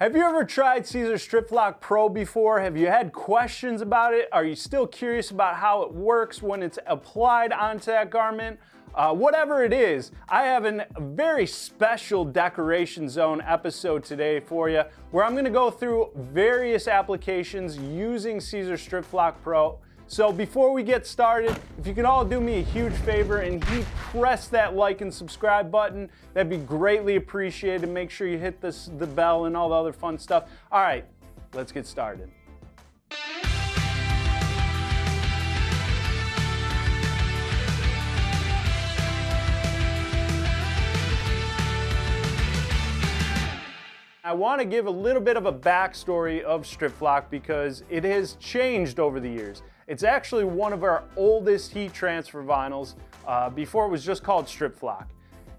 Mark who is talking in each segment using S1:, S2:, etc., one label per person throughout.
S1: Have you ever tried Siser StripFlock Pro before? Have you had questions about it? Are you still curious about how it works when it's applied onto that garment? Whatever it is, I have a very special decoration zone episode today for you where I'm going to go through various applications using Siser StripFlock Pro. So before we get started, if you can all do me a huge favor and press that like and subscribe button, that'd be greatly appreciated. Make sure you hit the bell and all the other fun stuff. All right, let's get started. I want to give a little bit of a backstory of StripFlock because it has changed over the years. It's actually one of our oldest heat transfer vinyls. Before it was just called StripFlock.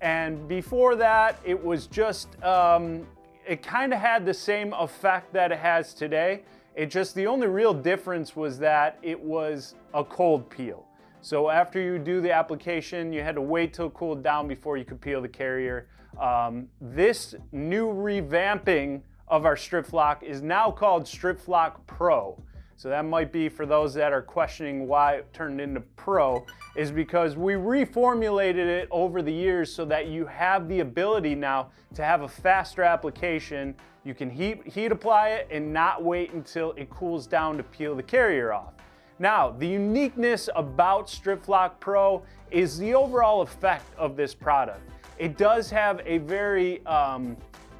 S1: And before that, it was just, it kind of had the same effect that it has today. The only real difference was that it was a cold peel. So after you do the application, you had to wait till it cooled down before you could peel the carrier. This new revamping of our StripFlock is now called StripFlock Pro. So that might be for those that are questioning why it turned into Pro, is because we reformulated it over the years so that you have the ability now to have a faster application. You can heat apply it and not wait until it cools down to peel the carrier off. Now, the uniqueness about StripFlock Pro is the overall effect of this product. It does have a very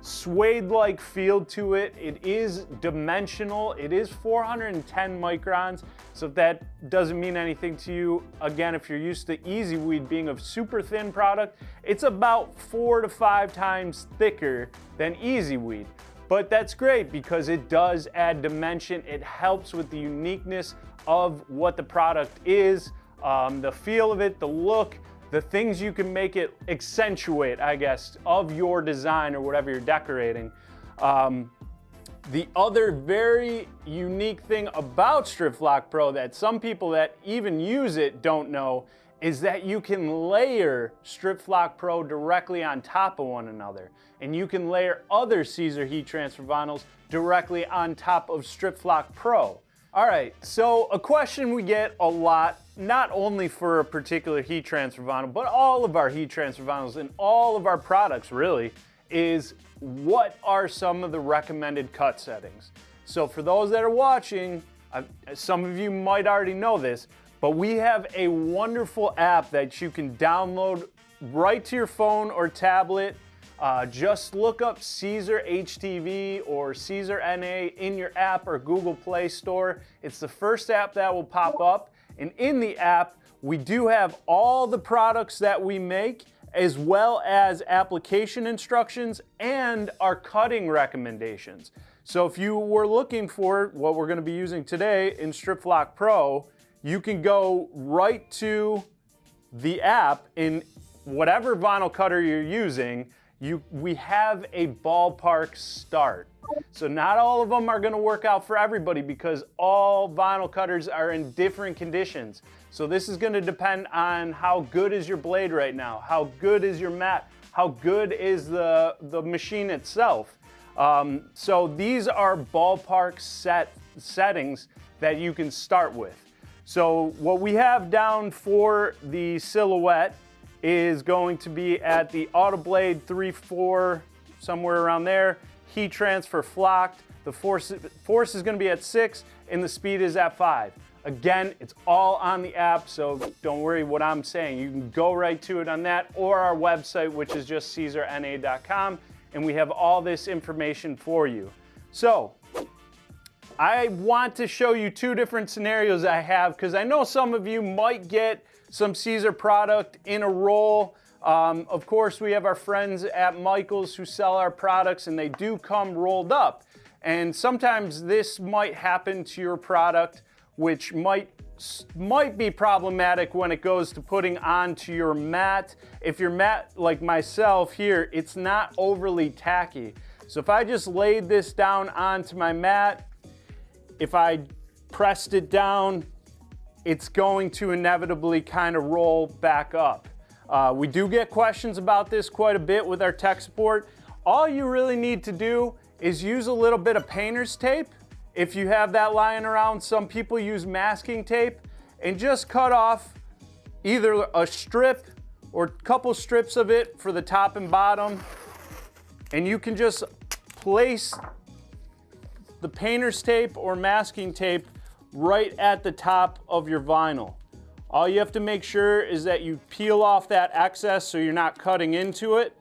S1: suede-like feel to it. It is dimensional. It is 410 microns. So if that doesn't mean anything to you, again, if you're used to Easy Weed being a super thin product, it's about 4 to 5 times thicker than Easy Weed. But that's great because it does add dimension. It helps with the uniqueness of what the product is, the feel of it, the look, the things you can make it accentuate, I guess, of your design or whatever you're decorating. The other very unique thing about StripFlock Pro that some people that even use it don't know is that you can layer StripFlock Pro directly on top of one another. And you can layer other Siser heat transfer vinyls directly on top of StripFlock Pro. All right, so a question we get a lot, not only for a particular heat transfer vinyl, but all of our heat transfer vinyls and all of our products really, is what are some of the recommended cut settings? So for those that are watching, some of you might already know this, but we have a wonderful app that you can download right to your phone or tablet. Just look up Siser HTV or Siser NA in your app or Google Play Store. It's the first app that will pop up. And in the app, we do have all the products that we make, as well as application instructions and our cutting recommendations. So if you were looking for what we're going to be using today in StripFlock Pro, you can go right to the app in whatever vinyl cutter you're using. We have a ballpark start. So not all of them are going to work out for everybody because all vinyl cutters are in different conditions. So this is going to depend on how good is your blade right now, how good is your mat, how good is the machine itself. So these are ballpark settings that you can start with. So what we have down for the silhouette is going to be at the auto blade 3-4, somewhere around there. Heat transfer flocked. The force is going to be at 6 and the speed is at 5. Again, it's all on the app, so don't worry what I'm saying. You can go right to it on that or our website, which is just CiserNA.com, and we have all this information for you. So I want to show you 2 different scenarios I have because I know some of you might get some Siser product in a roll. Of course, we have our friends at Michael's who sell our products and they do come rolled up. And sometimes this might happen to your product, which might be problematic when it goes to putting onto your mat. If your mat, like myself here, it's not overly tacky. So if I just laid this down onto my mat, if I pressed it down, it's going to inevitably kind of roll back up. We do get questions about this quite a bit with our tech support. All you really need to do is use a little bit of painter's tape. If you have that lying around, some people use masking tape, and just cut off either a strip or a couple strips of it for the top and bottom. And you can just place the painter's tape or masking tape right at the top of your vinyl. All you have to make sure is that you peel off that excess so you're not cutting into it.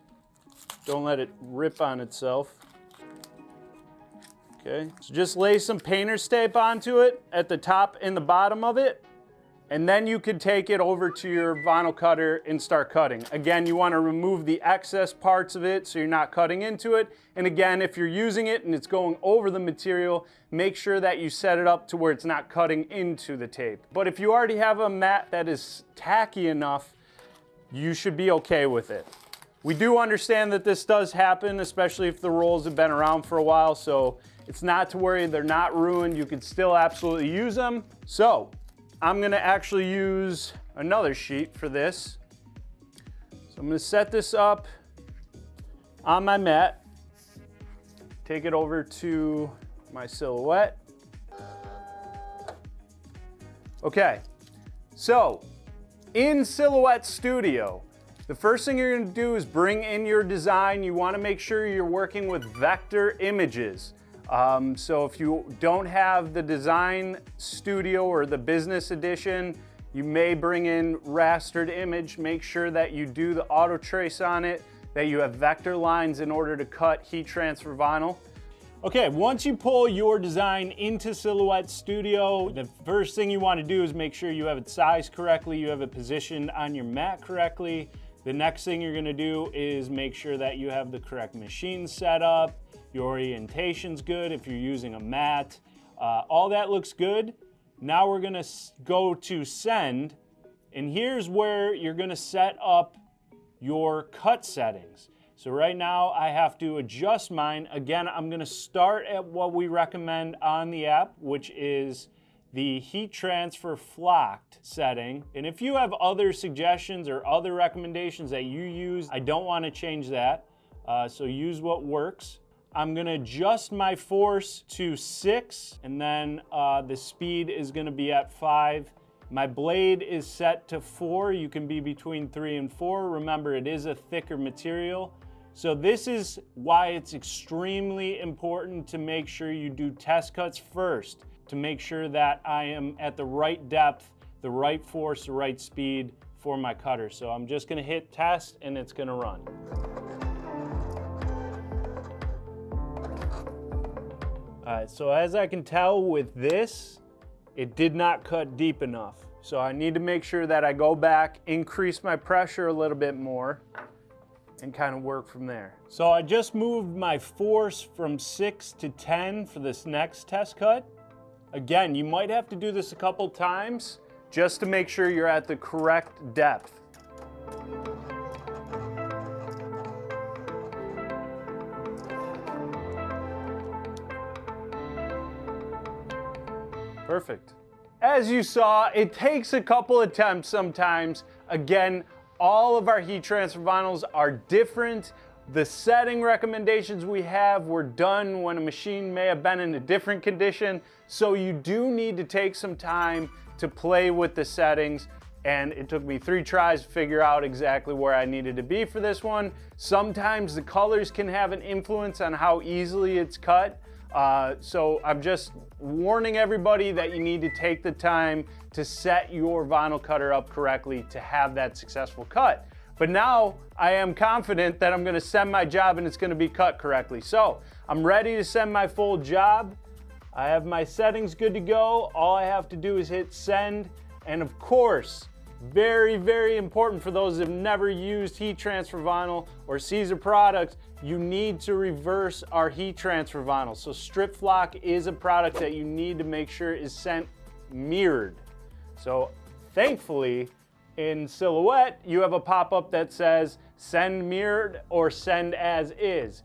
S1: Don't let it rip on itself. Okay, so just lay some painter's tape onto it at the top and the bottom of it, and then you could take it over to your vinyl cutter and start cutting. Again, you want to remove the excess parts of it so you're not cutting into it. And again, if you're using it and it's going over the material, make sure that you set it up to where it's not cutting into the tape. But if you already have a mat that is tacky enough, you should be okay with it. We do understand that this does happen, especially if the rolls have been around for a while, so it's not to worry, they're not ruined. You can still absolutely use them. So I'm gonna actually use another sheet for this. So I'm gonna set this up on my mat, take it over to my silhouette. Okay, so in Silhouette Studio, the first thing you're gonna do is bring in your design. You wanna make sure you're working with vector images. So if you don't have the Design Studio or the Business Edition, you may bring in rastered image. Make sure that you do the auto trace on it, that you have vector lines in order to cut heat transfer vinyl. Okay, once you pull your design into Silhouette Studio, the first thing you want to do is make sure you have it sized correctly, you have it positioned on your mat correctly. The next thing you're going to do is make sure that you have the correct machine set up. Your orientation's good if you're using a mat. All that looks good. Now we're gonna go to send, and here's where you're gonna set up your cut settings. So right now I have to adjust mine. Again, I'm gonna start at what we recommend on the app, which is the heat transfer flocked setting. And if you have other suggestions or other recommendations that you use, I don't wanna change that. So use what works. I'm gonna adjust my force to 6, and then the speed is gonna be at 5. My blade is set to 4. You can be between 3 and 4. Remember, it is a thicker material. So this is why it's extremely important to make sure you do test cuts first, to make sure that I am at the right depth, the right force, the right speed for my cutter. So I'm just gonna hit test and it's gonna run. All right, so as I can tell with this, it did not cut deep enough. So I need to make sure that I go back, increase my pressure a little bit more, and kind of work from there. So I just moved my force from 6 to 10 for this next test cut. Again, you might have to do this a couple times just to make sure you're at the correct depth. Perfect. As you saw, it takes a couple attempts sometimes. Again, all of our heat transfer vinyls are different. The setting recommendations we have were done when a machine may have been in a different condition. So you do need to take some time to play with the settings. And it took me 3 tries to figure out exactly where I needed to be for this one. Sometimes the colors can have an influence on how easily it's cut. So I'm just warning everybody that you need to take the time to set your vinyl cutter up correctly to have that successful cut. But now I am confident that I'm gonna send my job and it's gonna be cut correctly. So I'm ready to send my full job. I have my settings good to go. All I have to do is hit send. And of course, very, very important for those that have never used heat transfer vinyl or Siser products, you need to reverse our heat transfer vinyl. So StripFlock is a product that you need to make sure is sent mirrored. So thankfully, in Silhouette, you have a pop-up that says send mirrored or send as is.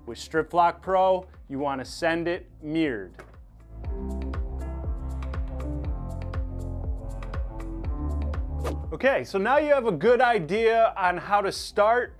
S1: With StripFlock Pro, you want to send it mirrored. Okay, so now you have a good idea on how to start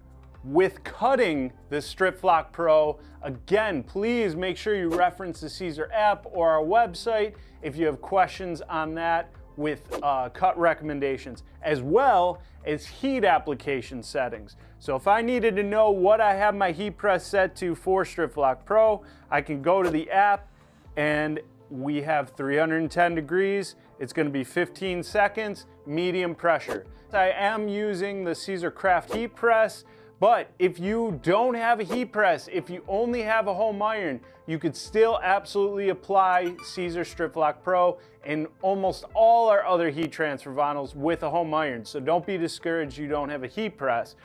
S1: with cutting the StripFlock Pro. Again, please make sure you reference the Siser app or our website if you have questions on that with cut recommendations, as well as heat application settings. So if I needed to know what I have my heat press set to for StripFlock Pro, I can go to the app and we have 310 degrees. It's going to be 15 seconds, medium pressure. I am using the Siser Craft heat press, but if you don't have a heat press, if you only have a home iron, you could still absolutely apply Siser StripFlock Pro and almost all our other heat transfer vinyls with a home iron. So don't be discouraged you don't have a heat press.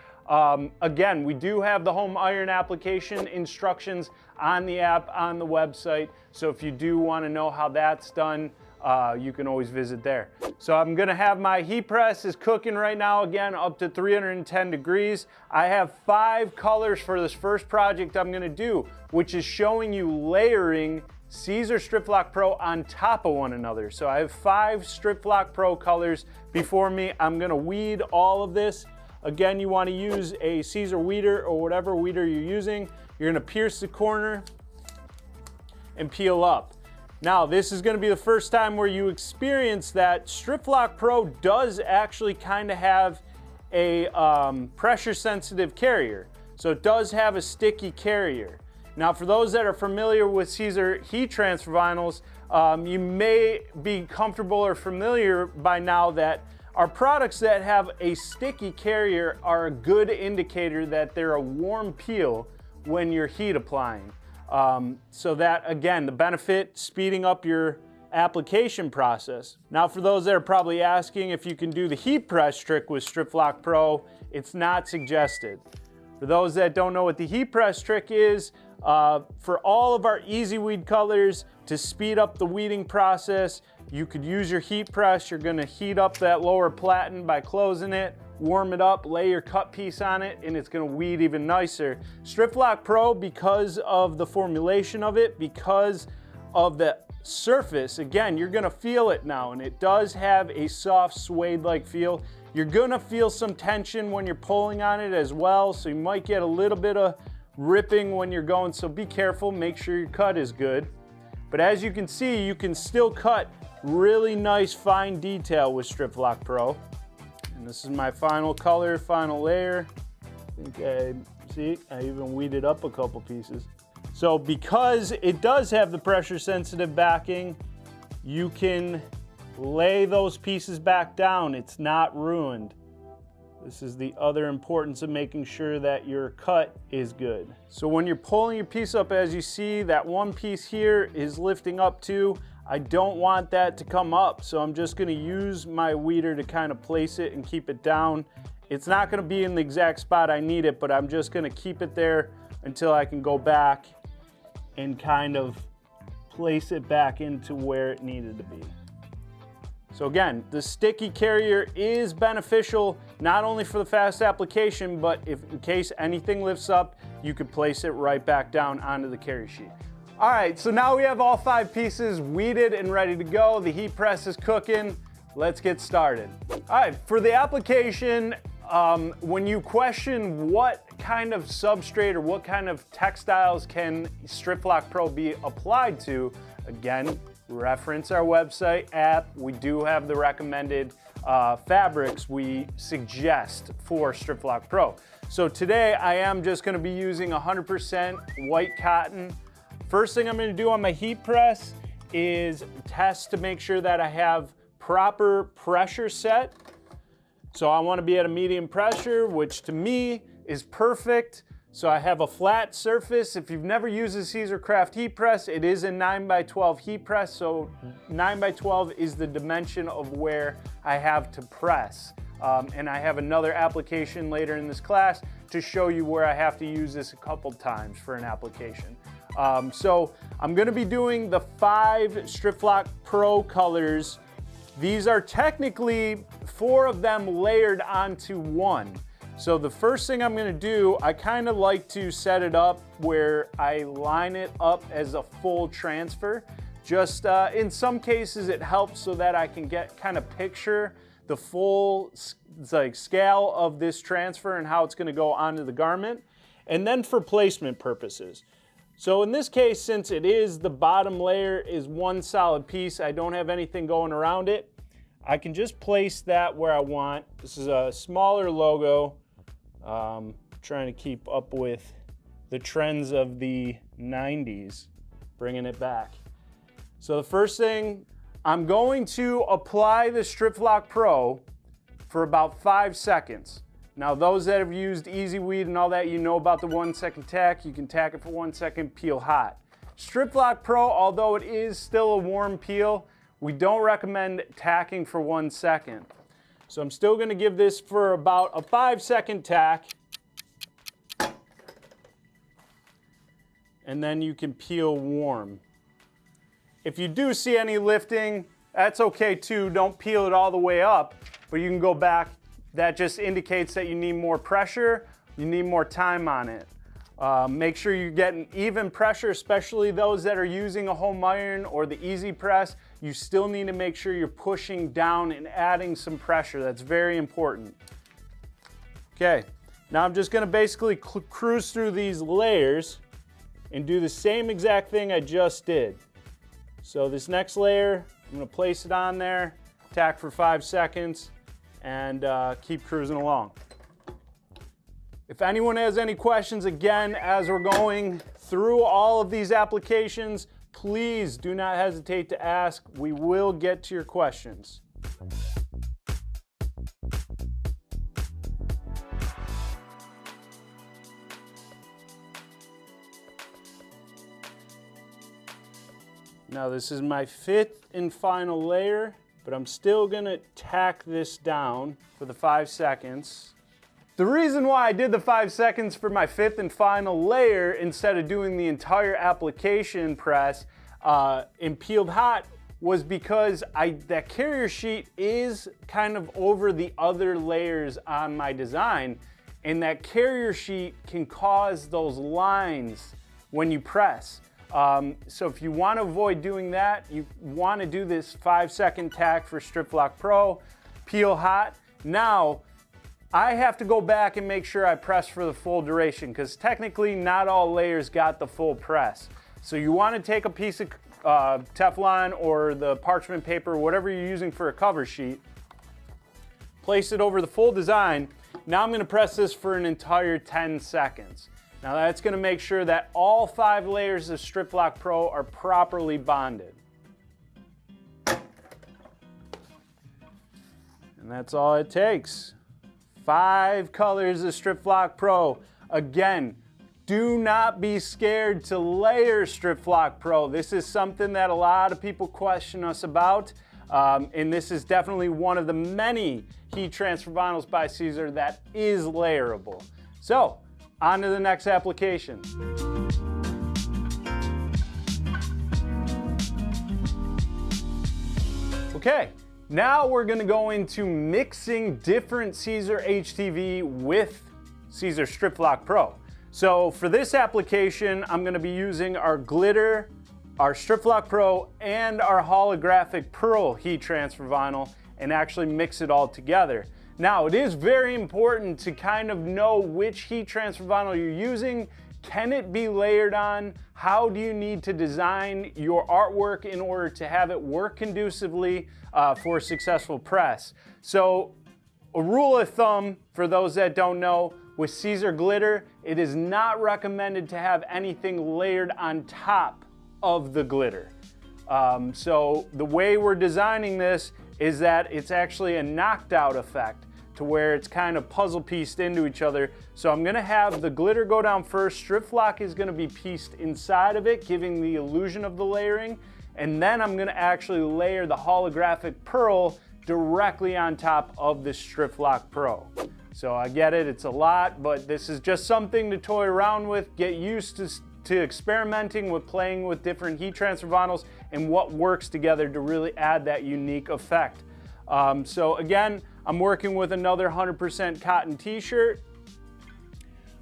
S1: Again, we do have the home iron application instructions on the app, on the website. So if you do want to know how that's done, you can always visit there. So I'm gonna have my heat press is cooking right now, again, up to 310 degrees. I have 5 colors for this first project I'm gonna do, which is showing you layering Siser StripFlock Pro on top of one another. So I have 5 StripFlock Pro colors before me. I'm gonna weed all of this. Again, you wanna use a Siser weeder or whatever weeder you're using. You're gonna pierce the corner and peel up. Now, this is going to be the first time where you experience that StripFlock Pro does actually kind of have a pressure sensitive carrier. So it does have a sticky carrier. Now, for those that are familiar with Siser heat transfer vinyls, you may be comfortable or familiar by now that our products that have a sticky carrier are a good indicator that they're a warm peel when you're heat applying. So that, again, the benefit, speeding up your application process. Now, for those that are probably asking if you can do the heat press trick with StripFlock Pro, it's not suggested. For those that don't know what the heat press trick is, for all of our easy weed colors, to speed up the weeding process, you could use your heat press. You're gonna heat up that lower platen by closing it, warm it up, lay your cut piece on it, and it's gonna weed even nicer. StripFlock Pro, because of the formulation of it, because of the surface, again, you're gonna feel it now, and it does have a soft suede-like feel. You're gonna feel some tension when you're pulling on it as well, so you might get a little bit of ripping when you're going, so be careful, make sure your cut is good. But as you can see, you can still cut really nice fine detail with StripFlock Pro. And this is my final color, final layer. I even weeded up a couple pieces. So because it does have the pressure sensitive backing, you can lay those pieces back down. It's not ruined. This is the other importance of making sure that your cut is good. So when you're pulling your piece up, as you see, that one piece here is lifting up too. I don't want that to come up, so I'm just gonna use my weeder to kind of place it and keep it down. It's not gonna be in the exact spot I need it, but I'm just gonna keep it there until I can go back and kind of place it back into where it needed to be. So again, the sticky carrier is beneficial not only for the fast application, but if in case anything lifts up, you could place it right back down onto the carry sheet. All right, so now we have all 5 pieces weeded and ready to go. The heat press is cooking. Let's get started. All right, for the application, when you question what kind of substrate or what kind of textiles can StripFlock Pro be applied to, again, reference our website app. We do have the recommended fabrics we suggest for StripFlock Pro. So today I am just gonna be using 100% white cotton. First thing I'm gonna do on my heat press is test to make sure that I have proper pressure set. So I wanna be at a medium pressure, which to me is perfect. So I have a flat surface. If you've never used a Siser Craft heat press, it is a 9x12 heat press. So 9x12 is the dimension of where I have to press. And I have another application later in this class to show you where I have to use this a couple times for an application. So I'm gonna be doing the 5 StripFlock Pro colors. These are technically 4 of them layered onto one. So the first thing I'm gonna do, I kind of like to set it up where I line it up as a full transfer. Just in some cases it helps so that I can get kind of picture the full like scale of this transfer and how it's going to go onto the garment, and then for placement purposes. So in this case, since it is the bottom layer is one solid piece, I don't have anything going around it, I can just place that where I want. This is a smaller logo, trying to keep up with the trends of the 90s, bringing it back. So the first thing, I'm going to apply the StripFlock Pro for about 5 seconds. Now those that have used Easy Weed and all that, you know about the 1 second tack. You can tack it for 1 second, peel hot. StripFlock Pro, although it is still a warm peel, we don't recommend tacking for 1 second. So I'm still gonna give this for about a 5 second tack. And then you can peel warm. If you do see any lifting, that's okay too. Don't peel it all the way up, but you can go back. That just indicates that you need more pressure, you need more time on it. Make sure you're getting even pressure, especially those that are using a home iron or the easy press. You still need to make sure you're pushing down and adding some pressure. That's very important. Okay, now I'm just gonna basically cruise through these layers and do the same exact thing I just did. So this next layer, I'm gonna place it on there, tack for 5 seconds, and keep cruising along. If anyone has any questions, again, as we're going through all of these applications, please do not hesitate to ask. We will get to your questions. Now this is my 5th and final layer, but I'm still gonna tack this down for the 5 seconds. The reason why I did the 5 seconds for my 5th and final layer instead of doing the entire application press in peeled hot was because that carrier sheet is kind of over the other layers on my design, and that carrier sheet can cause those lines when you press. So if you want to avoid doing that, you want to do this 5 second tack for StripFlock Pro, peel hot. Now, I have to go back and make sure I press for the full duration because technically not all layers got the full press. So you want to take a piece of Teflon or the parchment paper, whatever you're using for a cover sheet, place it over the full design. Now I'm going to press this for an entire 10 seconds. Now that's going to make sure that all 5 layers of StripFlock Pro are properly bonded. And that's all it takes. 5 colors of StripFlock Pro. Again, do not be scared to layer StripFlock Pro. This is something that a lot of people question us about. And this is definitely one of the many heat transfer vinyls by Siser that is layerable. So, on to the next application. Okay, now we're gonna go into mixing different Siser HTV with Siser StripFlock Pro. So for this application, I'm gonna be using our glitter, our StripFlock Pro, and our holographic pearl heat transfer vinyl and actually mix it all together. Now, it is very important to kind of know which heat transfer vinyl you're using. Can it be layered on? How do you need to design your artwork in order to have it work conducively for a successful press? So, a rule of thumb for those that don't know, with Siser glitter, it is not recommended to have anything layered on top of the glitter. So the way we're designing this is that it's actually a knocked out effect, to where it's kind of puzzle pieced into each other. So I'm gonna have the glitter go down first, StripFlock is gonna be pieced inside of it, giving the illusion of the layering, and then I'm gonna actually layer the holographic pearl directly on top of the StripFlock Pro. So I get it, it's a lot, but this is just something to toy around with, get used to experimenting with playing with different heat transfer vinyls and what works together to really add that unique effect. So again, I'm working with another 100% cotton t-shirt.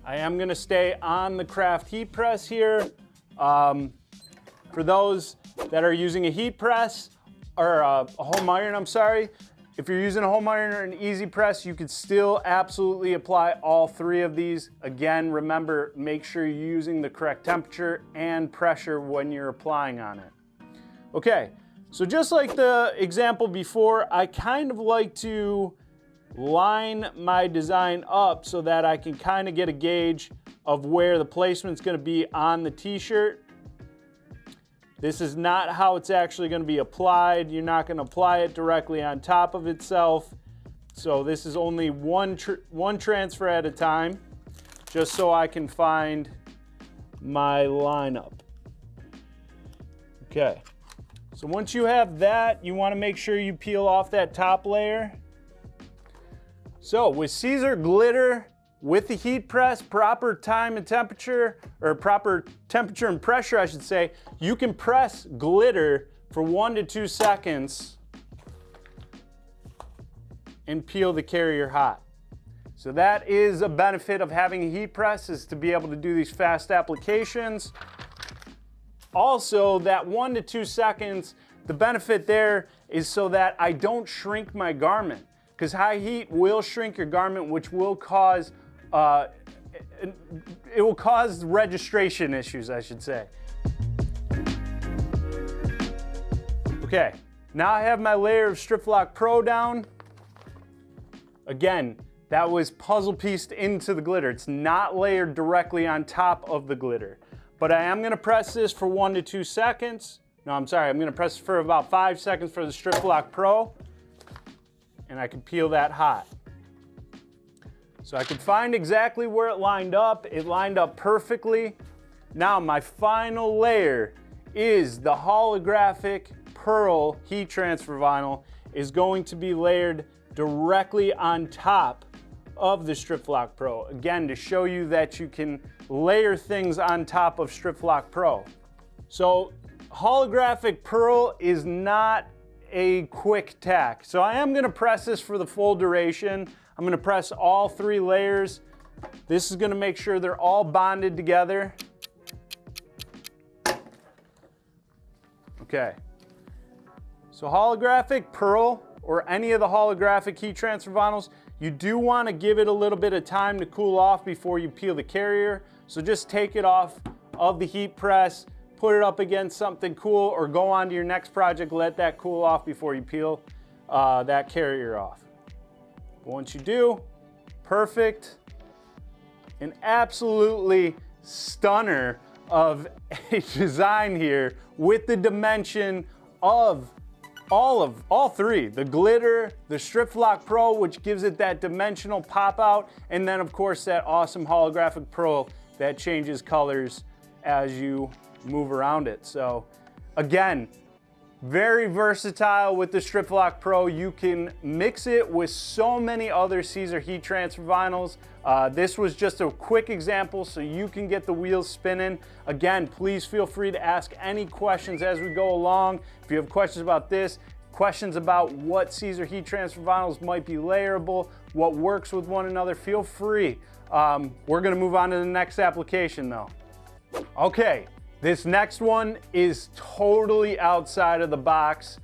S1: I am gonna stay on the craft heat press here. For those that are using a heat press, or a home iron, I'm sorry, If you're using a home iron or an easy press, you could still absolutely apply all three of these. Again, remember, make sure you're using the correct temperature and pressure when you're applying on it. Okay, so just like the example before, I kind of like to line my design up so that I can kind of get a gauge of where the placement's going to be on the t-shirt. This is not how it's actually going to be applied. You're not going to apply it directly on top of itself. So this is only one transfer at a time, just so I can find my lineup. Okay, so once you have that, you want to make sure you peel off that top layer. So with Siser glitter, with the heat press, proper time and temperature, or proper temperature and pressure, I should say, you can press glitter for 1 to 2 seconds and peel the carrier hot. So that is a benefit of having a heat press, is to be able to do these fast applications. Also, that 1 to 2 seconds, the benefit there is so that I don't shrink my garment, because high heat will shrink your garment, which will cause it will cause registration issues, I should say. Okay, now I have my layer of StripFlock Pro down. Again, that was puzzle pieced into the glitter. It's not layered directly on top of the glitter. But I am gonna press this for 1 to 2 seconds. No, I'm sorry, I'm gonna press it for about 5 seconds for the StripFlock Pro, and I can peel that hot. So I could find exactly where it lined up. It lined up perfectly. Now my final layer is the holographic pearl heat transfer vinyl, is going to be layered directly on top of the StripFlock Pro. Again, to show you that you can layer things on top of StripFlock Pro. So holographic pearl is not a quick tack. So I am gonna press this for the full duration. I'm gonna press all 3 layers. This is gonna make sure they're all bonded together. Okay. So holographic pearl, or any of the holographic heat transfer vinyls, you do wanna give it a little bit of time to cool off before you peel the carrier. So just take it off of the heat press, put it up against something cool, or go on to your next project, let that cool off before you peel that carrier off. Once you do, perfect. An absolutely stunner of a design here with the dimension of all 3. The glitter, the StripFlock Pro, which gives it that dimensional pop out, and then of course that awesome holographic pearl that changes colors as you move around it. So again, very versatile with the StripFlock Pro. You can mix it with so many other Siser heat transfer vinyls. This was just a quick example so you can get the wheels spinning. Again, please feel free to ask any questions as we go along. If you have questions about this, questions about what Siser heat transfer vinyls might be layerable, what works with one another, feel free. We're gonna move on to the next application though. Okay. This next one is totally outside of the box.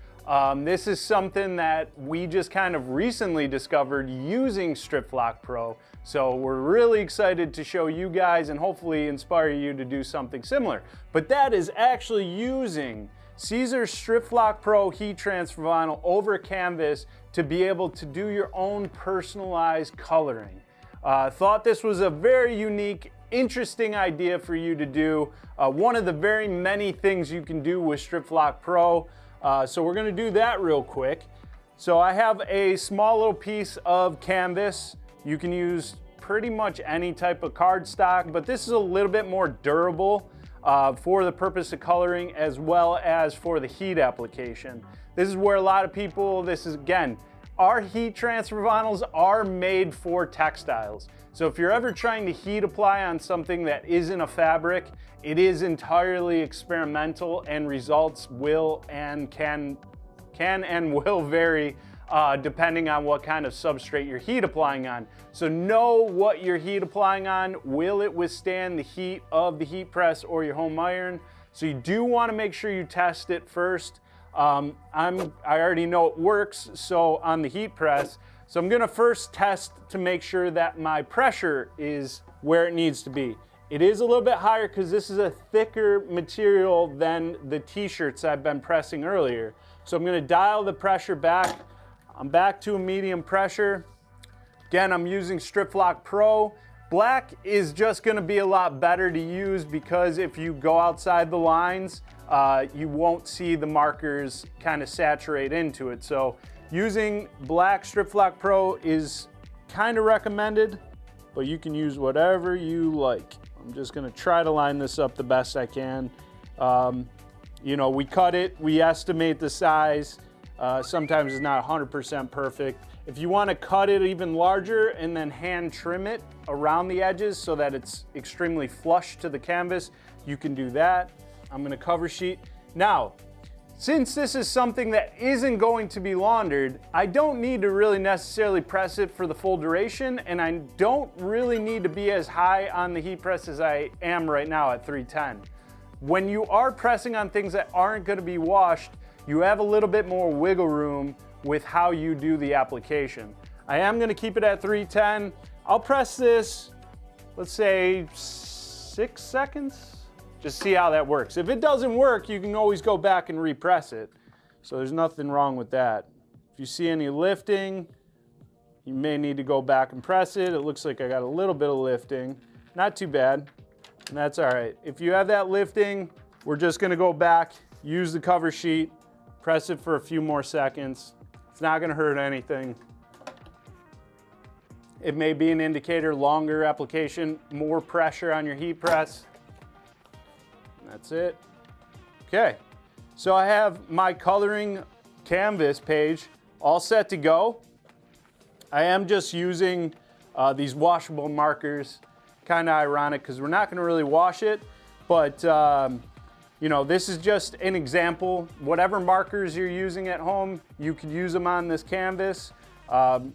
S1: This is something that we just kind of recently discovered using StripFlock Pro. So we're really excited to show you guys and hopefully inspire you to do something similar. But that is actually using Siser's StripFlock Pro heat transfer vinyl over canvas to be able to do your own personalized coloring. Thought this was a very unique, interesting idea for you to do. One of the very many things you can do with StripFlock Pro. So we're gonna do that real quick. So I have a small little piece of canvas. You can use pretty much any type of cardstock, but this is a little bit more durable for the purpose of coloring as well as for the heat application. This is where a lot of people, this is again, our heat transfer vinyls are made for textiles. So if you're ever trying to heat apply on something that isn't a fabric, it is entirely experimental and results will and can and will vary depending on what kind of substrate you're heat applying on. So know what you're heat applying on. Will it withstand the heat of the heat press or your home iron? So you do want to make sure you test it first. I already know it works, so on the heat press. So I'm gonna first test to make sure that my pressure is where it needs to be. It is a little bit higher because this is a thicker material than the t-shirts I've been pressing earlier. So I'm gonna dial the pressure back. I'm back to a medium pressure. Again, I'm using StripFlock Pro. Black is just gonna be a lot better to use because if you go outside the lines, you won't see the markers kind of saturate into it. So using black StripFlock Pro is kind of recommended, but you can use whatever you like. I'm just gonna try to line this up the best I can. You know, we cut it, we estimate the size. Sometimes it's not 100% perfect. If you want to cut it even larger and then hand trim it around the edges so that it's extremely flush to the canvas, you can do that. I'm going to cover sheet. Now, since this is something that isn't going to be laundered, I don't need to really necessarily press it for the full duration, and I don't really need to be as high on the heat press as I am right now at 310. When you are pressing on things that aren't going to be washed, you have a little bit more wiggle room with how you do the application. I am gonna keep it at 310. I'll press this, let's say 6 seconds. Just see how that works. If it doesn't work, you can always go back and repress it. So there's nothing wrong with that. If you see any lifting, you may need to go back and press it. It looks like I got a little bit of lifting. Not too bad, and that's all right. If you have that lifting, we're just gonna go back, use the cover sheet, press it for a few more seconds. It's not gonna hurt anything. It may be an indicator, longer application, more pressure on your heat press. That's it. Okay, so I have my coloring canvas page all set to go. I am just using these washable markers. Kind of ironic because we're not gonna really wash it, but you know, this is just an example. Whatever markers you're using at home, you could use them on this canvas.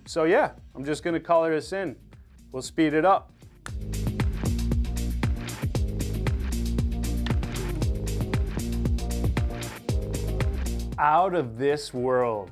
S1: So yeah, I'm just gonna color this in. We'll speed it up. Out of this world.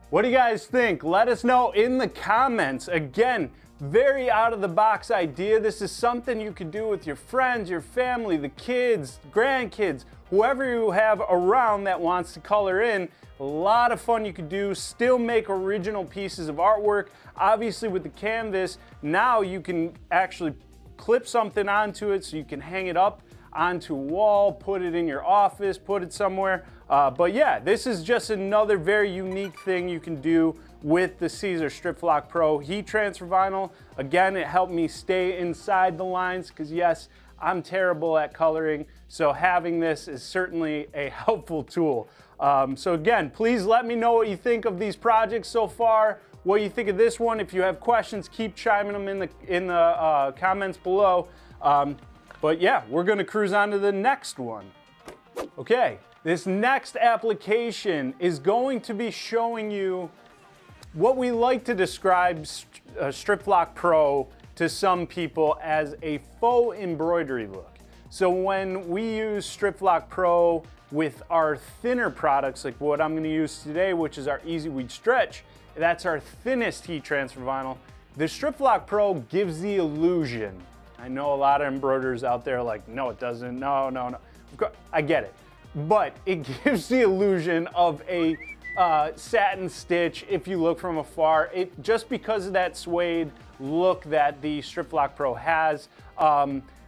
S1: What do you guys think? Let us know in the comments. Again, very out of the box idea. This is something you could do with your friends, your family, the kids, grandkids, whoever you have around that wants to color in. A lot of fun you could do, still make original pieces of artwork. Obviously with the canvas, now you can actually clip something onto it so you can hang it up onto a wall, put it in your office, put it somewhere. But yeah, this is just another very unique thing you can do with the Siser StripFlock Pro heat transfer vinyl. Again, it helped me stay inside the lines because yes, I'm terrible at coloring, so having this is certainly a helpful tool. So again, please let me know what you think of these projects so far, what you think of this one. If you have questions, keep chiming them in the comments below. But yeah, we're gonna cruise on to the next one. Okay, this next application is going to be showing you what we like to describe StripFlock Pro to some people as a faux embroidery look. So when we use StripFlock Pro with our thinner products, like what I'm gonna use today, which is our Easy Weed Stretch, that's our thinnest heat transfer vinyl. The StripFlock Pro gives the illusion. I know a lot of embroiderers out there are like, no, it doesn't, no. I get it. But it gives the illusion of a satin stitch if you look from afar. Just because of that suede look that the StripFlock Pro has.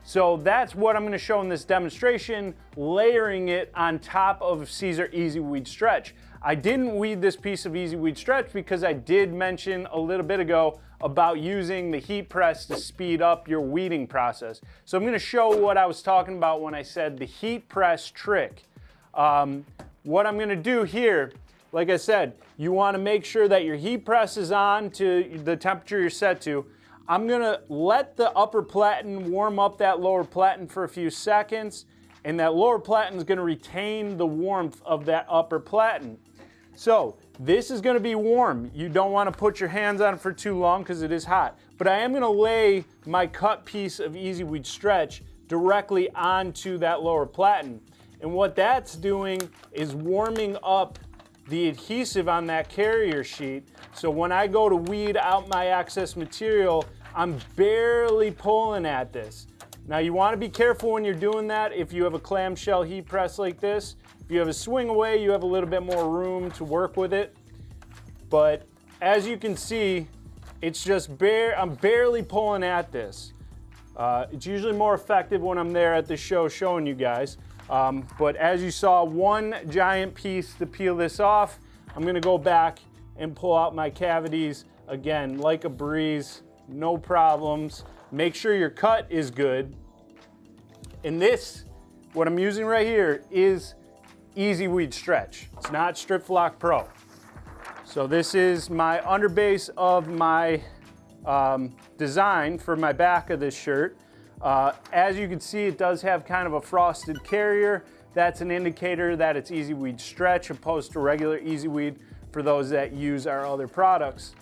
S1: So that's what I'm gonna show in this demonstration, layering it on top of Siser Easy Weed Stretch. I didn't weed this piece of Easy Weed Stretch because I did mention a little bit ago about using the heat press to speed up your weeding process. So I'm gonna show what I was talking about when I said the heat press trick. What I'm gonna do here, like I said, you wanna make sure that your heat press is on to the temperature you're set to. I'm gonna let the upper platen warm up that lower platen for a few seconds, and that lower platen is gonna retain the warmth of that upper platen. So this is gonna be warm. You don't wanna put your hands on it for too long because it is hot. But I am gonna lay my cut piece of Easy Weed Stretch directly onto that lower platen. And what that's doing is warming up the adhesive on that carrier sheet. So when I go to weed out my excess material, I'm barely pulling at this. Now you want to be careful when you're doing that if you have a clamshell heat press like this. If you have a swing away, you have a little bit more room to work with it. But as you can see, it's just I'm barely pulling at this. It's usually more effective when I'm there at the show showing you guys. But as you saw, one giant piece to peel this off. I'm gonna go back and pull out my cavities again, like a breeze, no problems. Make sure your cut is good. And this, what I'm using right here, is Easy Weed Stretch. It's not StripFlock Pro. So this is my underbase of my design for my back of this shirt. As you can see, it does have kind of a frosted carrier. That's an indicator that it's Easy Weed Stretch opposed to regular Easy Weed for those that use our other products.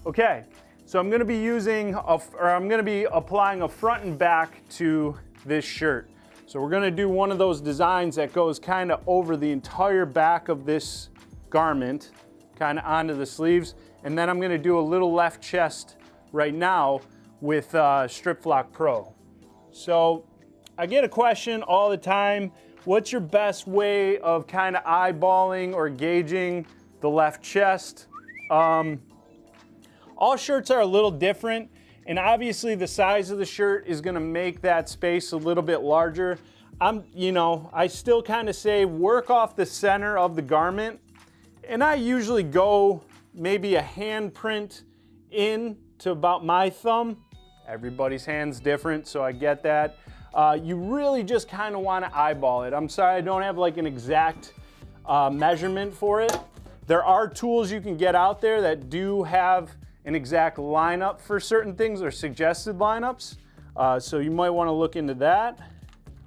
S1: Okay, so I'm gonna be applying a front and back to this shirt. So we're gonna do one of those designs that goes kind of over the entire back of this garment, kind of onto the sleeves. And then I'm gonna do a little left chest right now with StripFlock Pro. So I get a question all the time, what's your best way of kind of eyeballing or gauging the left chest? All shirts are a little different, and obviously the size of the shirt is gonna make that space a little bit larger. I still kind of say work off the center of the garment, and I usually go maybe a handprint in to about my thumb. Everybody's hand's different, so I get that. You really just kind of want to eyeball it. I'm sorry, I don't have like an exact measurement for it. There are tools you can get out there that do have an exact lineup for certain things or suggested lineups. So you might want to look into that.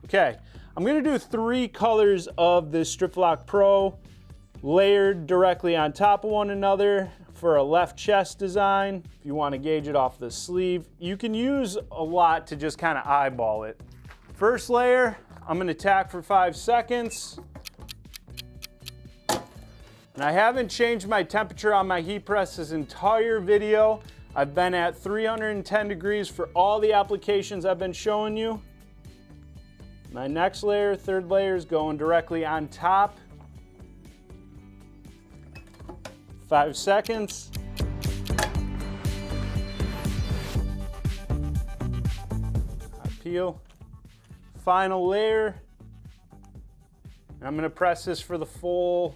S1: Okay, I'm going to do 3 colors of this StripFlock Pro layered directly on top of one another for a left chest design. If you want to gauge it off the sleeve, you can use a lot to just kind of eyeball it. First layer, I'm going to tack for 5 seconds. And I haven't changed my temperature on my heat press this entire video. I've been at 310 degrees for all the applications I've been showing you. My next layer, third layer, is going directly on top. 5 seconds. I peel. Final layer. And I'm going to press this for the full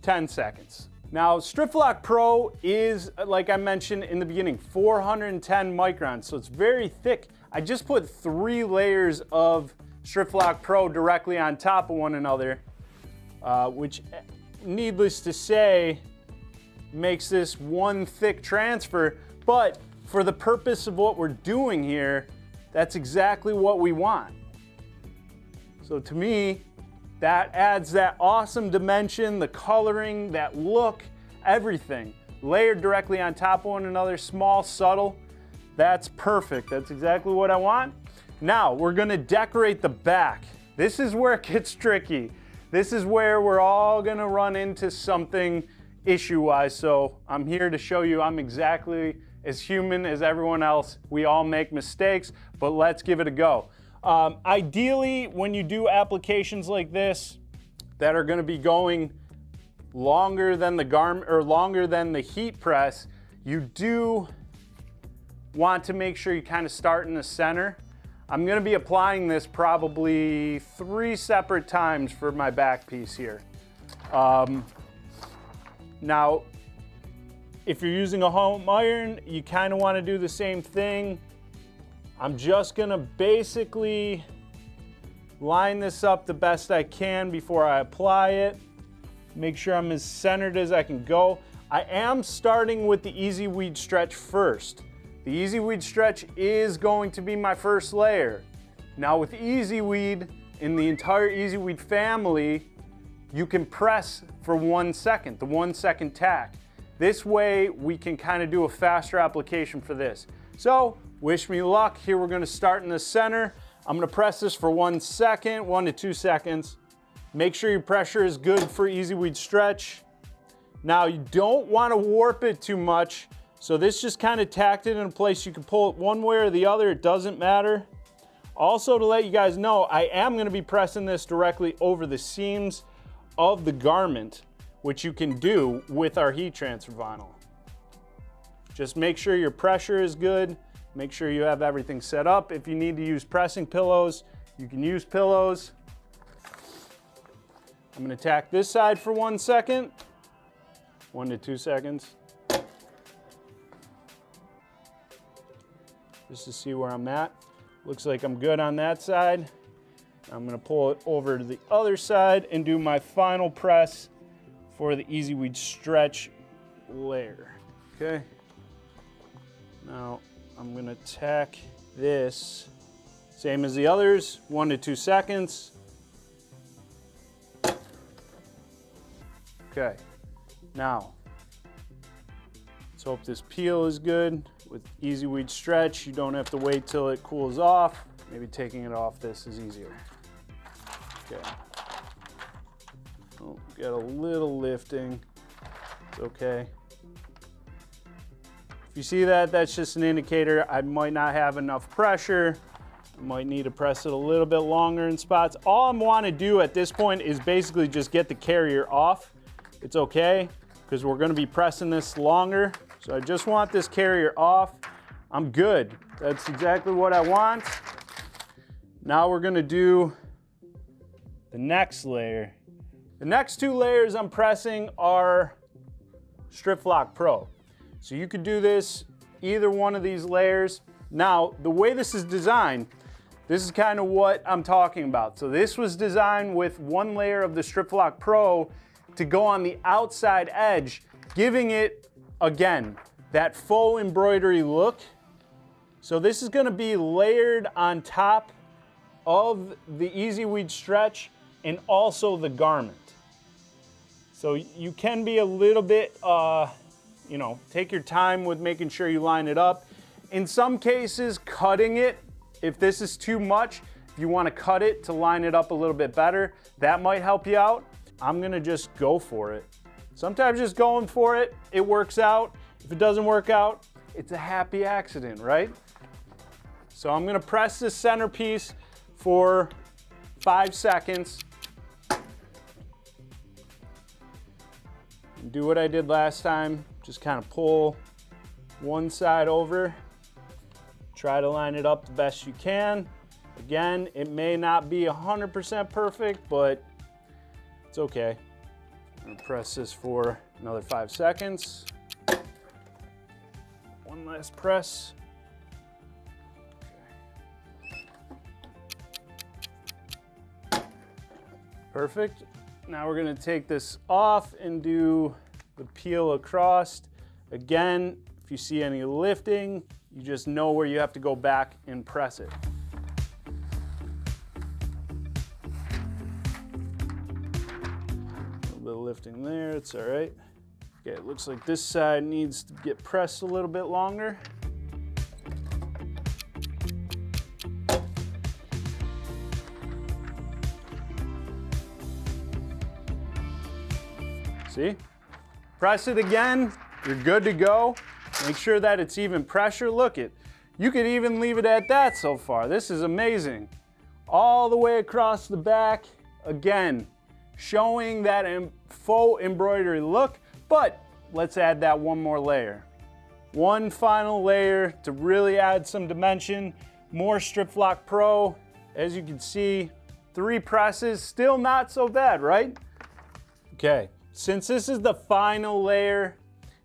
S1: 10 seconds. Now, StripFlock Pro is, like I mentioned in the beginning, 410 microns, so it's very thick. I just put 3 layers of StripFlock Pro directly on top of one another, which, needless to say, makes this one thick transfer, but for the purpose of what we're doing here, that's exactly what we want. So to me, that adds that awesome dimension, the coloring, that look, everything. Layered directly on top of one another, small, subtle. That's perfect. That's exactly what I want. Now, we're gonna decorate the back. This is where it gets tricky. This is where we're all gonna run into something issue-wise, so I'm here to show you I'm exactly as human as everyone else. We all make mistakes, but let's give it a go. Ideally, when you do applications like this that are gonna be going longer than the garment or longer than the heat press, you do want to make sure you kind of start in the center. I'm gonna be applying this probably 3 separate times for my back piece here. Now, if you're using a home iron, you kind of want to do the same thing. I'm just gonna basically line this up the best I can before I apply it. Make sure I'm as centered as I can go. I am starting with the Easy Weed Stretch first. The Easy Weed Stretch is going to be my first layer. Now with Easy Weed, in the entire Easy Weed family, you can press for 1 second, the 1 second tack. This way we can kind of do a faster application for this. So wish me luck. Here we're going to start in the center. I'm gonna press this for 1 second, 1 to 2 seconds. Make sure your pressure is good for easy weed stretch. Now you don't wanna warp it too much, so this just kind of tacked it in place. You can pull it one way or the other, it doesn't matter. Also, to let you guys know, I am gonna be pressing this directly over the seams of the garment, which you can do with our heat transfer vinyl. Just make sure your pressure is good. Make sure you have everything set up. If you need to use pressing pillows, you can use pillows. I'm gonna tack this side for 1 second, 1 to 2 seconds. Just to see where I'm at. Looks like I'm good on that side. I'm gonna pull it over to the other side and do my final press for the easy weed stretch layer, okay? Now, I'm gonna tack this, same as the others, 1 to 2 seconds. Okay, now, let's hope this peel is good. With easy weed stretch, you don't have to wait till it cools off. Maybe taking it off this is easier. Okay. Oh, got a little lifting, it's okay. If you see that, that's just an indicator I might not have enough pressure. I might need to press it a little bit longer in spots. All I want to do at this point is basically just get the carrier off. It's okay, because we're going to be pressing this longer. So I just want this carrier off. I'm good. That's exactly what I want. Now we're going to do the next layer. The next 2 layers I'm pressing are StripFlock Pro. So you could do this, either one of these layers. Now, the way this is designed, this is kind of what I'm talking about. So this was designed with 1 layer of the StripFlock Pro to go on the outside edge, giving it, again, that faux embroidery look. So this is gonna be layered on top of the easy weed stretch and also the garment. So you can be a little bit, you know, take your time with making sure you line it up. In some cases, cutting it, if this is too much, if you want to cut it to line it up a little bit better, that might help you out. I'm gonna just go for it. Sometimes just going for it, it works out. If it doesn't work out, it's a happy accident, right? So I'm gonna press this centerpiece for 5 seconds. And do what I did last time, just kind of pull one side over. Try to line it up the best you can. Again, it may not be 100% perfect, but it's okay. I'm gonna press this for another 5 seconds. One last press. Okay. Perfect. Now we're gonna take this off and do the peel across. Again, if you see any lifting, you just know where you have to go back and press it. A little bit of lifting there, it's all right. Okay, it looks like this side needs to get pressed a little bit longer. See? Press it again, you're good to go. Make sure that it's even pressure. Look it, you could even leave it at that so far. This is amazing. All the way across the back, again, showing that faux embroidery look, but let's add that one more layer. One final layer to really add some dimension. More StripFlock Pro. As you can see, 3 presses, still not so bad, right? Okay. Since this is the final layer,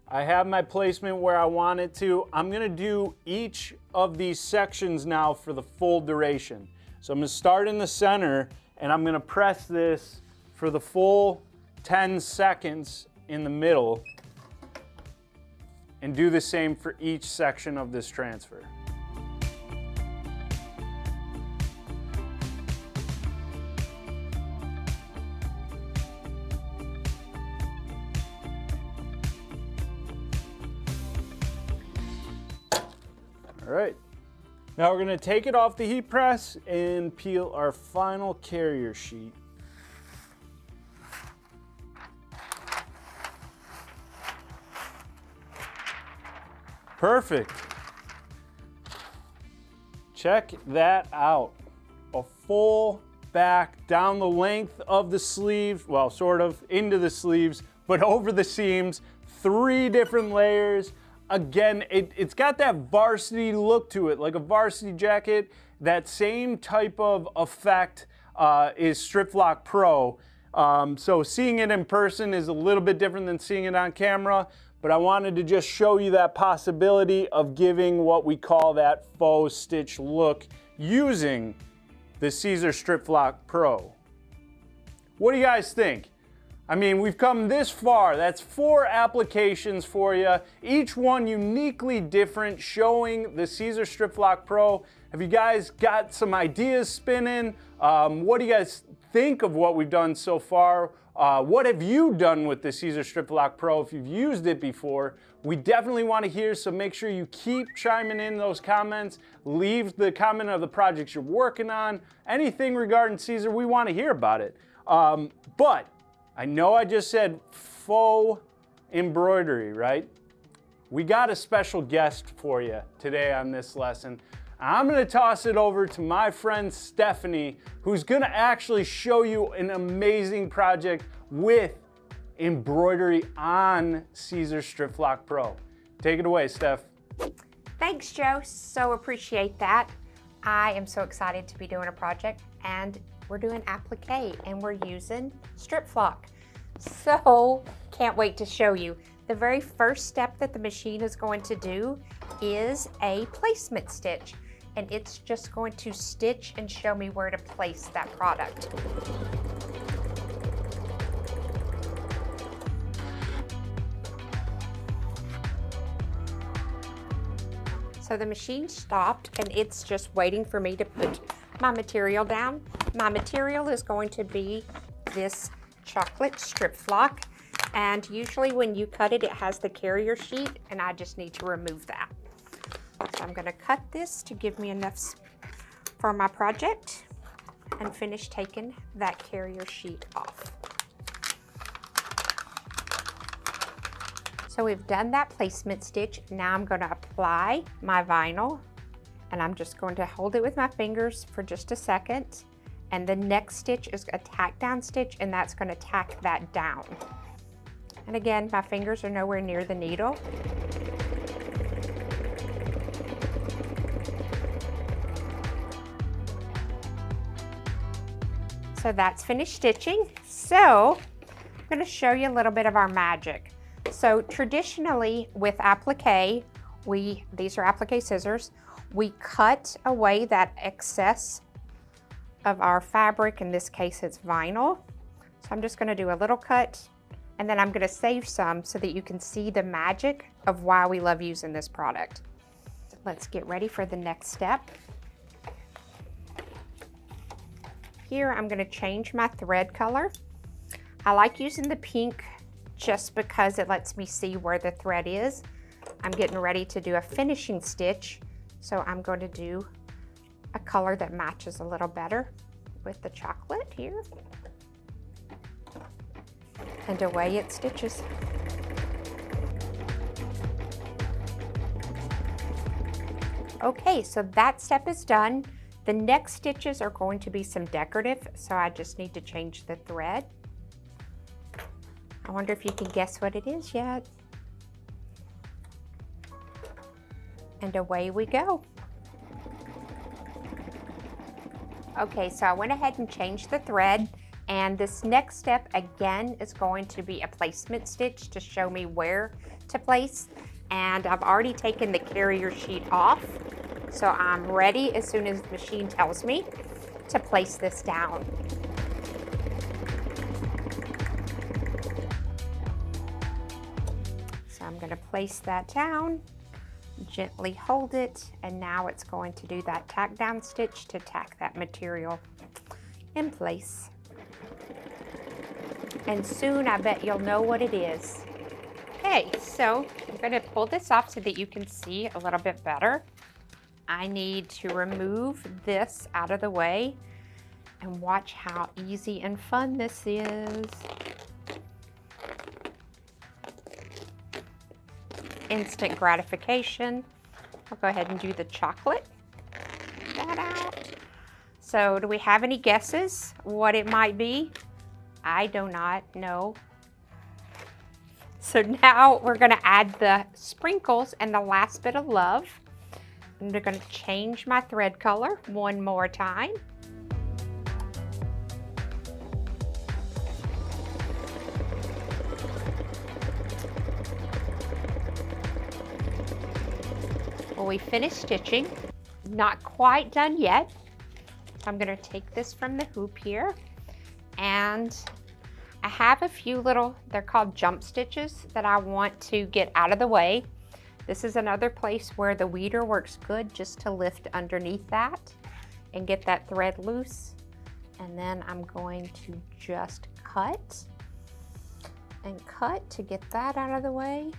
S1: I have my placement where I want it to. I'm gonna do each of these sections now for the full duration. So I'm gonna start in the center and I'm gonna press this for the full 10 seconds in the middle and do the same for each section of this transfer. All right, Now we're gonna take it off the heat press and peel our final carrier sheet. Perfect. Check that out. A full back down the length of the sleeve, well, sort of into the sleeves, but over the seams, 3 different layers. Again, it's got that varsity look to it, like a varsity jacket. That same type of effect is StripFlock Pro. So seeing it in person is a little bit different than seeing it on camera, but I wanted to just show you that possibility of giving what we call that faux stitch look using the Siser StripFlock Pro. What do you guys think? I mean, we've come this far. That's 4 applications for you, each one uniquely different, showing the Siser StripFlock Pro. Have you guys got some ideas spinning? What do you guys think of what we've done so far? What have you done with the Siser StripFlock Pro if you've used it before? We definitely want to hear, so make sure you keep chiming in those comments. Leave the comment of the projects you're working on. Anything regarding Siser, we want to hear about it. But I know I just said faux embroidery, right? We got a special guest for you today on this lesson. I'm gonna toss it over to my friend Stephanie, who's gonna actually show you an amazing project with embroidery on Siser StripFlock Pro. Take it away, Steph.
S2: Thanks, Joe. So appreciate that. I am so excited to be doing a project, and we're doing applique and we're using StripFlock. So can't wait to show you. The very first step that the machine is going to do is a placement stitch, and it's just going to stitch and show me where to place that product. So the machine stopped and it's just waiting for me to put my material down. My material is going to be this chocolate StripFlock, and usually when you cut it, it has the carrier sheet, and I just need to remove that. So I'm going to cut this to give me enough for my project and finish taking that carrier sheet off. So we've done that placement stitch. Now I'm going to apply my vinyl, and I'm just going to hold it with my fingers for just a second. And the next stitch is a tack down stitch, and that's going to tack that down. And again, my fingers are nowhere near the needle. So that's finished stitching. So I'm going to show you a little bit of our magic. So traditionally with applique, these are applique scissors, we cut away that excess of our fabric. In this case, it's vinyl. So I'm just going to do a little cut, and then I'm going to save some so that you can see the magic of why we love using this product. Let's get ready for the next step. Here I'm going to change my thread color. I like using the pink just because it lets me see where the thread is. I'm getting ready to do a finishing stitch, so I'm going to do a color that matches a little better with the chocolate here. And away it stitches. Okay, so that step is done. The next stitches are going to be some decorative, so I just need to change the thread. I wonder if you can guess what it is yet. And away we go. Okay, so I went ahead and changed the thread, and this next step again is going to be a placement stitch to show me where to place. And I've already taken the carrier sheet off, so I'm ready as soon as the machine tells me to place this down. So I'm going to place that down, gently hold it, and now it's going to do that tack down stitch to tack that material in place. And soon I bet you'll know what it is. Okay, so I'm going to pull this off so that you can see a little bit better. I need to remove this out of the way and watch how easy and fun this is. Instant gratification. I'll go ahead and do the chocolate. Get that out. So do we have any guesses what it might be? I do not know. So now we're gonna add the sprinkles and the last bit of love. I'm gonna change my thread color one more time. Well, we finished stitching. Not quite done yet. I'm gonna take this from the hoop here, and I have a few little, they're called jump stitches, that I want to get out of the way. This is another place where the weeder works good, just to lift underneath that and get that thread loose. And then I'm going to just cut and cut to get that out of the way.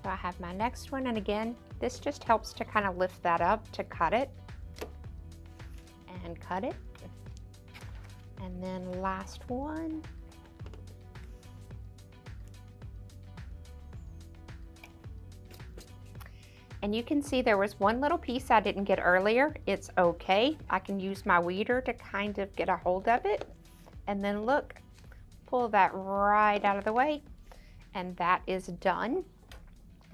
S2: So I have my next one, and again, this just helps to kind of lift that up to cut it. And cut it. And then last one. And you can see there was one little piece I didn't get earlier. It's okay. I can use my weeder to kind of get a hold of it. And then look, pull that right out of the way. And that is done.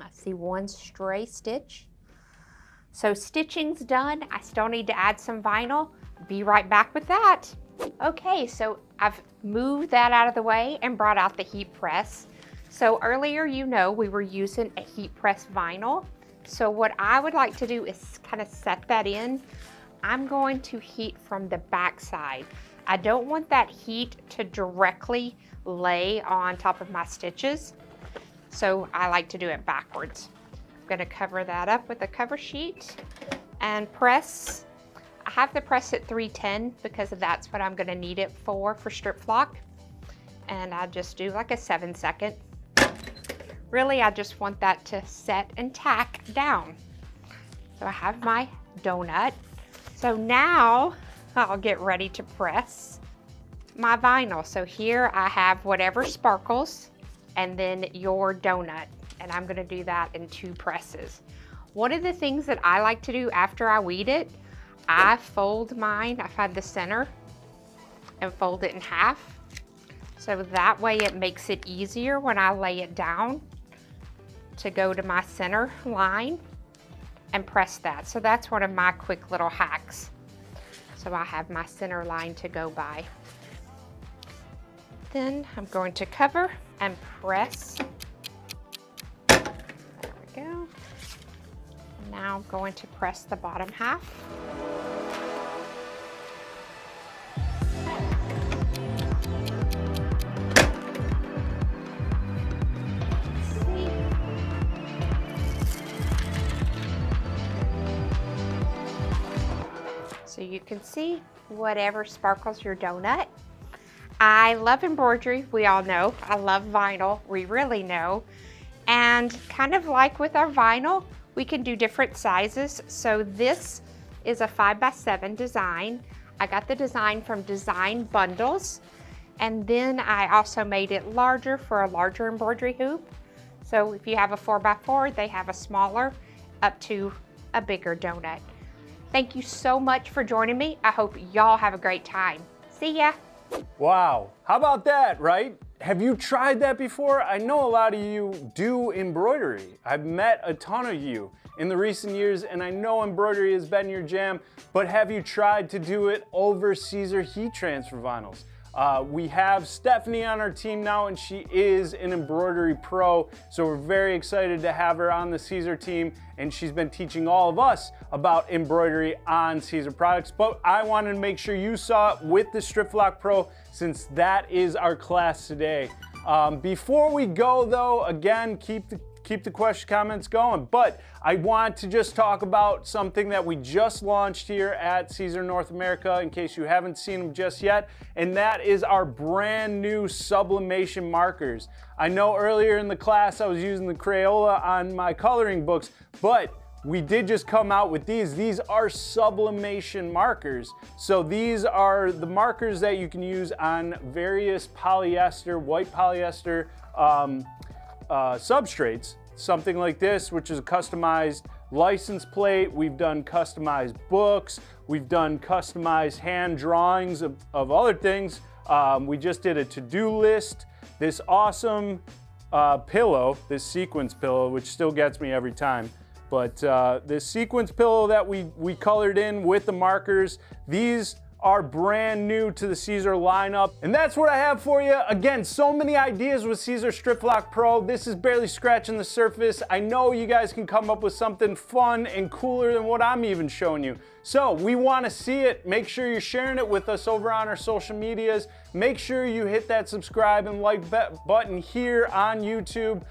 S2: I see one stray stitch. So stitching's done. I still need to add some vinyl. Be right back with that. Okay, so I've moved that out of the way and brought out the heat press. So earlier, you know, we were using a heat press vinyl. So what I would like to do is kind of set that in. I'm going to heat from the back side. I don't want that heat to directly lay on top of my stitches. So I like to do it backwards. I'm gonna cover that up with a cover sheet and press. I have the press at 310 because that's what I'm gonna need it for StripFlock. And I just do like a 7-second. Really, I just want that to set and tack down. So I have my donut. So now I'll get ready to press my vinyl. So here I have whatever sparkles and then your donut. And I'm gonna do that in 2 presses. One of the things that I like to do after I weed it, I fold mine, I find the center and fold it in half. So that way it makes it easier when I lay it down to go to my center line and press that. So that's one of my quick little hacks. So I have my center line to go by. Then I'm going to cover and press. There we go. Now I'm going to press the bottom half. So you can see whatever sparkles your donut. I love embroidery, we all know. I love vinyl, we really know. And kind of like with our vinyl, we can do different sizes. So this is a 5x7 design. I got the design from Design Bundles. And then I also made it larger for a larger embroidery hoop. So if you have a 4x4, they have a smaller up to a bigger donut. Thank you so much for joining me. I hope y'all have a great time. See ya.
S1: Wow, how about that, right? Have you tried that before? I know a lot of you do embroidery. I've met a ton of you in the recent years, and I know embroidery has been your jam, but have you tried to do it over Siser heat transfer vinyls? We have Stephanie on our team now, and she is an embroidery pro, so we're very excited to have her on the Siser team, and she's been teaching all of us about embroidery on Siser products. But I wanted to make sure you saw it with the StripFlock Pro, since that is our class today. Before we go though, again, keep the question comments going, but I want to just talk about something that we just launched here at Siser North America, in case you haven't seen them just yet, and that is our brand new sublimation markers. I know earlier in the class I was using the Crayola on my coloring books, but we did just come out with these. These are sublimation markers. So these are the markers that you can use on various polyester, white polyester substrates. Something like this, which is a customized license plate. We've done customized books. We've done customized hand drawings of other things. We just did a to-do list. This awesome pillow, this sequence pillow, which still gets me every time. But this sequence pillow that we colored in with the markers, these are brand new to the Siser lineup. And that's what I have for you. Again, so many ideas with Siser StripFlock Pro. This is barely scratching the surface. I know you guys can come up with something fun and cooler than what I'm even showing you. So we want to see it. Make sure you're sharing it with us over on our social medias. Make sure you hit that subscribe and like button here on YouTube.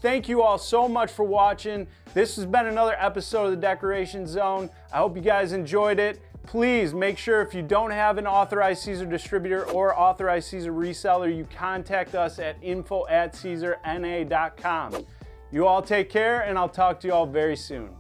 S1: Thank you all so much for watching. This has been another episode of the Decoration Zone. I hope you guys enjoyed it. Please make sure if you don't have an authorized Siser distributor or authorized Siser reseller, you contact us at info@siserna.com. You all take care, and I'll talk to you all very soon.